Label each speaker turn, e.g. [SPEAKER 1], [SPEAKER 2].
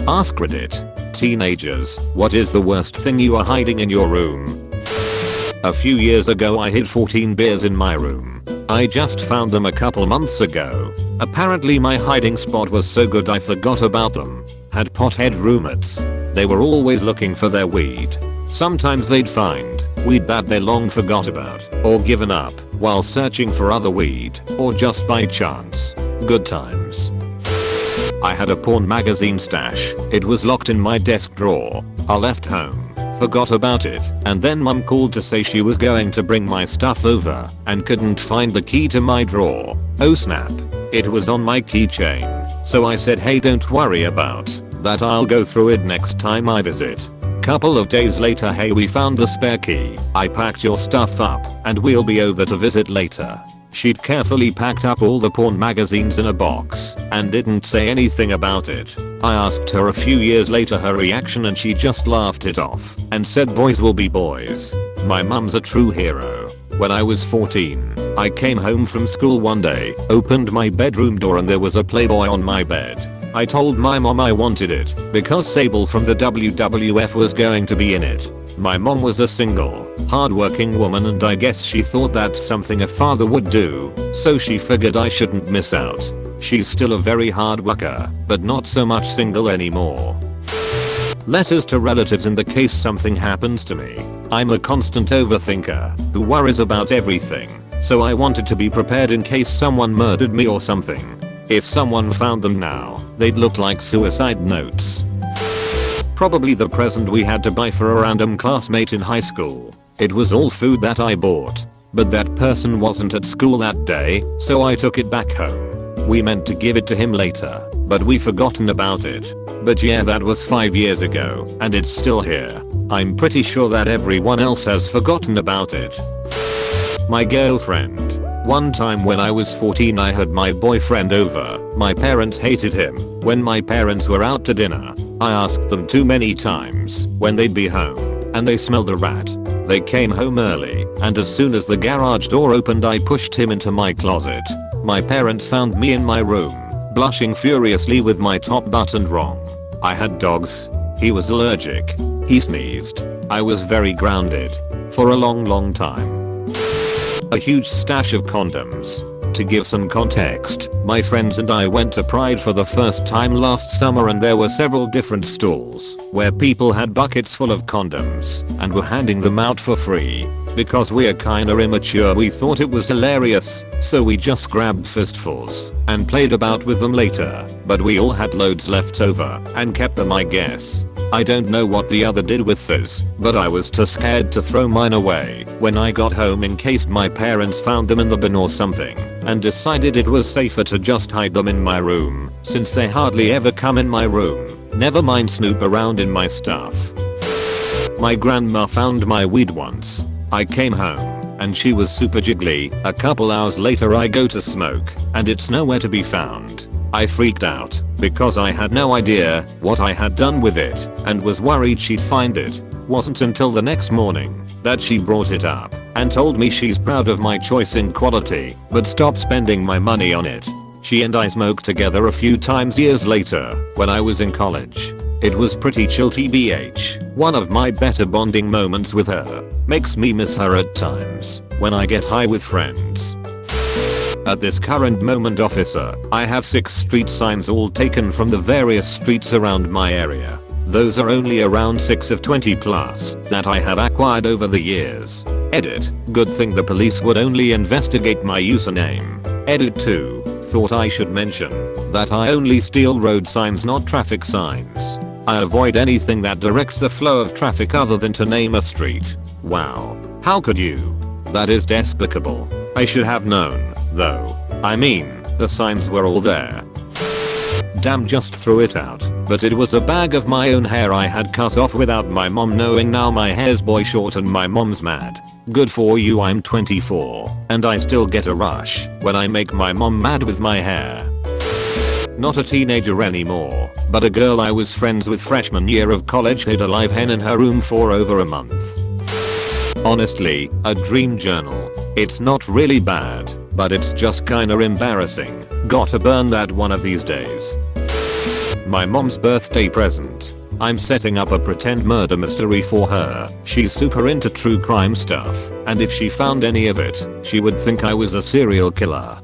[SPEAKER 1] AskReddit. Teenagers, what is the worst thing you are hiding in your room? A few years ago I hid 14 beers in my room. I just found them a couple months ago. Apparently my hiding spot was so good I forgot about them. Had pothead roommates. They were always looking for their weed. Sometimes they'd find weed that they long forgot about or given up while searching for other weed, or just by chance. Good times. I had a porn magazine stash. It was locked in my desk drawer. I left home, forgot about it, and then mum called to say she was going to bring my stuff over and couldn't find the key to my drawer. Oh snap. It was on my keychain. So I said, hey, don't worry about that, I'll go through it next time I visit. Couple of days later, hey, we found the spare key. I packed your stuff up and we'll be over to visit later. She'd carefully packed up all the porn magazines in a box and didn't say anything about it. I asked her a few years later her reaction and she just laughed it off and said boys will be boys. My mum's a true hero. When I was 14, I came home from school one day, opened my bedroom door and there was a Playboy on my bed. I told my mom I wanted it because Sable from the WWF was going to be in it. My mom was a single, hardworking woman and I guess she thought that's something a father would do, so she figured I shouldn't miss out. She's still a very hard worker, but not so much single anymore. Letters to relatives in the case something happens to me. I'm a constant overthinker who worries about everything, so I wanted to be prepared in case someone murdered me or something. If someone found them now, they'd look like suicide notes. Probably the present we had to buy for a random classmate in high school. It was all food that I bought, but that person wasn't at school that day, so I took it back home. We meant to give it to him later, but we forgotten about it. But yeah, that was 5 years ago, and it's still here. I'm pretty sure that everyone else has forgotten about it. My girlfriend. One time when I was 14 I had my boyfriend over. My parents hated him. When my parents were out to dinner, I asked them too many times when they'd be home, and they smelled a rat. They came home early, and as soon as the garage door opened I pushed him into my closet. My parents found me in my room, blushing furiously with my top buttoned wrong. I had dogs. He was allergic. He sneezed. I was very grounded. For a long time. A huge stash of condoms. To give some context, my friends and I went to Pride for the first time last summer and there were several different stalls where people had buckets full of condoms and were handing them out for free. Because we're kinda immature we thought it was hilarious, so we just grabbed fistfuls and played about with them later, but we all had loads left over and kept them I guess. I don't know what the other did with this, but I was too scared to throw mine away when I got home in case my parents found them in the bin or something, and decided it was safer to just hide them in my room, since they hardly ever come in my room, never mind snoop around in my stuff. My grandma found my weed once. I came home, and she was super jiggly. A couple hours later I go to smoke, and it's nowhere to be found. I freaked out because I had no idea what I had done with it and was worried she'd find it. Wasn't until the next morning that she brought it up and told me she's proud of my choice in quality but stopped spending my money on it. She and I smoked together a few times years later when I was in college. It was pretty chill tbh. One of my better bonding moments with her. Makes me miss her at times when I get high with friends. At this current moment, officer, I have 6 street signs all taken from the various streets around my area. Those are only around 6 of 20 plus that I have acquired over the years. Edit. Good thing the police would only investigate my username. Edit 2. Thought I should mention that I only steal road signs, not traffic signs. I avoid anything that directs the flow of traffic other than to name a street. Wow. How could you? That is despicable. I should have known, though. I mean, the signs were all there. Damn, just threw it out, but it was a bag of my own hair I had cut off without my mom knowing. Now my hair's boy short and my mom's mad. Good for you, I'm 24, and I still get a rush when I make my mom mad with my hair. Not a teenager anymore, but a girl I was friends with freshman year of college hid a live hen in her room for over a month. Honestly, a dream journal. It's not really bad, but it's just kinda embarrassing. Gotta burn that one of these days. My mom's birthday present. I'm setting up a pretend murder mystery for her. She's super into true crime stuff, and if she found any of it, she would think I was a serial killer.